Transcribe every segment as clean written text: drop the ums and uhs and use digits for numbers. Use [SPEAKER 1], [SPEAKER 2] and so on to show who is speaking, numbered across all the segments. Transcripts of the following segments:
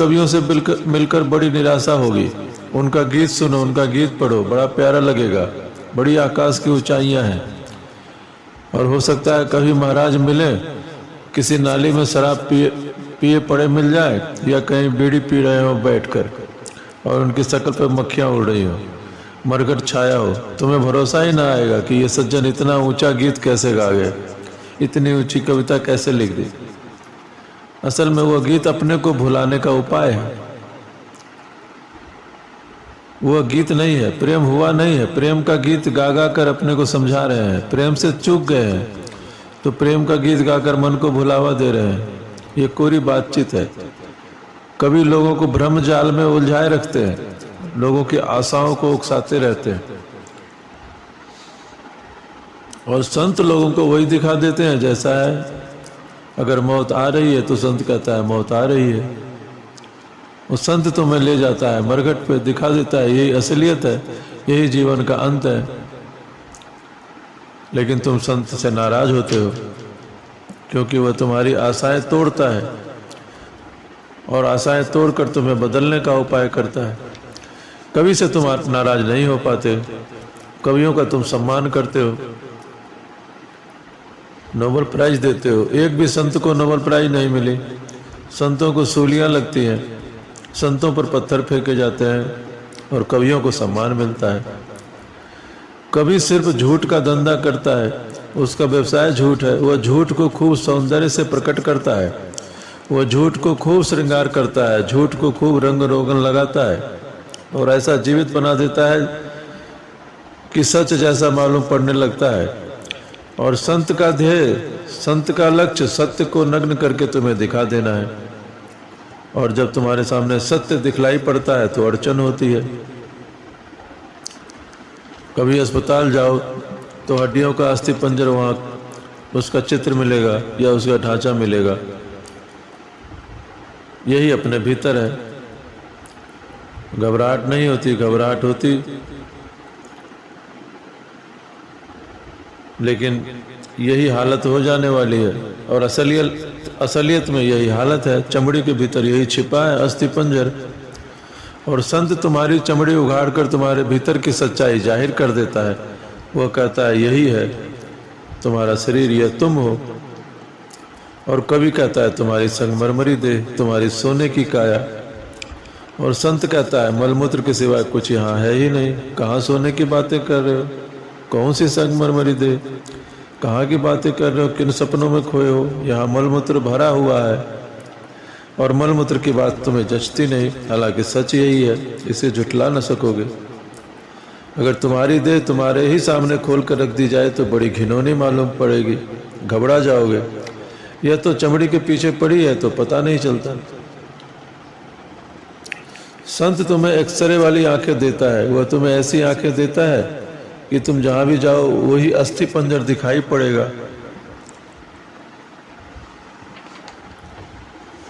[SPEAKER 1] कवियों से मिलकर बड़ी निराशा होगी। उनका गीत सुनो, उनका गीत पढ़ो, बड़ा प्यारा लगेगा। बड़ी आकाश की ऊंचाइयां हैं। और हो सकता है कभी महाराज मिले, किसी नाली में शराब पिए पड़े मिल जाए, या कहीं बीड़ी पी रहे हो बैठकर और उनकी शक्ल पर मक्खियां उड़ रही हो, मरघट छाया हो। तुम्हें भरोसा ही ना आएगा कि ये सज्जन इतना ऊंचा गीत कैसे गा गए, इतनी ऊंची कविता कैसे लिख दी। असल में वह गीत अपने को भुलाने का उपाय है। वह गीत नहीं है, प्रेम हुआ नहीं है। प्रेम का गीत गा गा कर अपने को समझा रहे हैं, प्रेम से चूक गए हैं तो प्रेम का गीत गाकर मन को भुलावा दे रहे हैं। ये कोरी बातचीत है। कभी लोगों को भ्रम जाल में उलझाए रखते हैं, लोगों की आशाओं को उकसाते रहते हैं, और संत लोगों को वही दिखा देते हैं जैसा है। अगर मौत आ रही है तो संत कहता है मौत आ रही है। वो संत तुम्हें ले जाता है, मरघट पे दिखा देता है यही असलियत है, यही जीवन का अंत है। लेकिन तुम संत से नाराज होते हो क्योंकि वह तुम्हारी आशाएं तोड़ता है, और आशाएं तोड़कर तुम्हें बदलने का उपाय करता है। कवि से तुम नाराज नहीं हो पाते। कवियों का तुम सम्मान करते हो, नोबेल प्राइज देते हो। एक भी संत को नोबेल प्राइज नहीं मिली। संतों को सूलियां लगती हैं, संतों पर पत्थर फेंके जाते हैं, और कवियों को सम्मान मिलता है। कवि सिर्फ झूठ का धंधा करता है, उसका व्यवसाय झूठ है। वह झूठ को खूब सौंदर्य से प्रकट करता है, वह झूठ को खूब श्रृंगार करता है, झूठ को खूब रंग रोगन लगाता है, और ऐसा जीवित बना देता है कि सच जैसा मालूम पड़ने लगता है। और संत का ध्येय, संत का लक्ष्य सत्य को नग्न करके तुम्हें दिखा देना है। और जब तुम्हारे सामने सत्य दिखलाई पड़ता है तो अड़चन होती है। कभी अस्पताल जाओ तो हड्डियों का अस्थि पंजर, वहाँ उसका चित्र मिलेगा या उसका ढांचा मिलेगा। यही अपने भीतर है। घबराहट नहीं होती, घबराहट होती, लेकिन यही हालत हो जाने वाली है। और असलियत में यही हालत है। चमड़ी के भीतर यही छिपा है, अस्थि पंजर। और संत तुम्हारी चमड़ी उघाड़ कर तुम्हारे भीतर की सच्चाई जाहिर कर देता है। वह कहता है यही है तुम्हारा शरीर, यह तुम हो। और कवि कहता है तुम्हारी संगमरमरी देह, तुम्हारी सोने की काया। और संत कहता है मलमूत्र के सिवाय कुछ यहाँ है ही नहीं। कहाँ सोने की बातें कर रहे हो, कौन सी संगमरमरी देह, कहाँ की बातें कर रहे हो, किन सपनों में खोए हो। यहाँ मलमूत्र भरा हुआ है, और मलमूत्र की बात तुम्हें जचती नहीं। हालांकि सच यही है, इसे झुठला न सकोगे। अगर तुम्हारी देह तुम्हारे ही सामने खोल कर रख दी जाए तो बड़ी घिनौनी मालूम पड़ेगी, घबरा जाओगे। यह तो चमड़ी के पीछे पड़ी है तो पता नहीं चलता। संत तुम्हें एक्सरे वाली आंखें देता है। वह तुम्हें ऐसी आंखें देता है कि तुम जहां भी जाओ वही अस्थि पंजर दिखाई पड़ेगा।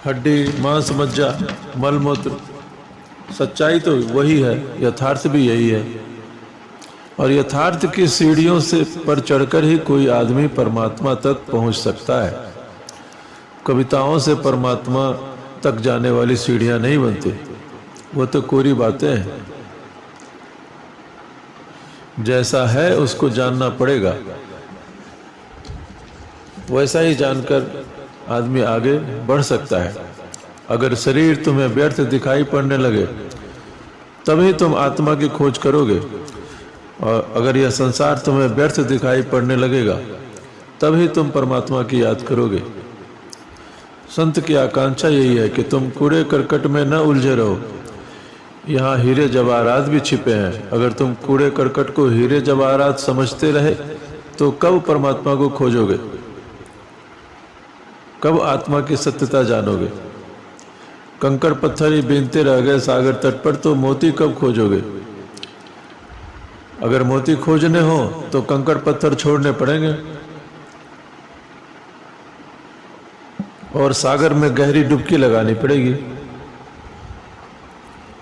[SPEAKER 1] हड्डी, मांस, मज्जा, मलमूत्र, सच्चाई तो वही है, यथार्थ भी यही है। और यथार्थ की सीढ़ियों से पर चढ़कर ही कोई आदमी परमात्मा तक पहुंच सकता है। कविताओं से परमात्मा तक जाने वाली सीढ़ियां नहीं बनती, वो तो कोरी बातें हैं। जैसा है उसको जानना पड़ेगा, वैसा ही जानकर आदमी आगे बढ़ सकता है। अगर शरीर तुम्हें व्यर्थ दिखाई पड़ने लगे तभी तुम आत्मा की खोज करोगे, और अगर यह संसार तुम्हें व्यर्थ दिखाई पड़ने लगेगा तभी तुम परमात्मा की याद करोगे। संत की आकांक्षा यही है कि तुम कूड़े करकट में न उलझे रहो। यहाँ हीरे जवाहरात भी छिपे हैं। अगर तुम कूड़े करकट को हीरे जवाहरात समझते रहे तो कब परमात्मा को खोजोगे, कब आत्मा की सत्यता जानोगे। कंकड़ पत्थर ही बीनते रह गए सागर तट पर तो मोती कब खोजोगे। अगर मोती खोजने हो तो कंकड़ पत्थर छोड़ने पड़ेंगे, और सागर में गहरी डुबकी लगानी पड़ेगी।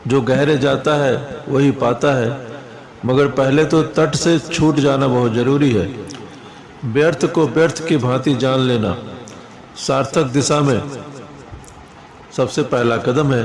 [SPEAKER 1] जो गहरे जाता है वही पाता है, मगर पहले तो तट से छूट जाना बहुत जरूरी है। व्यर्थ को व्यर्थ की भांति जान लेना, सार्थक सबसे पहला कदम है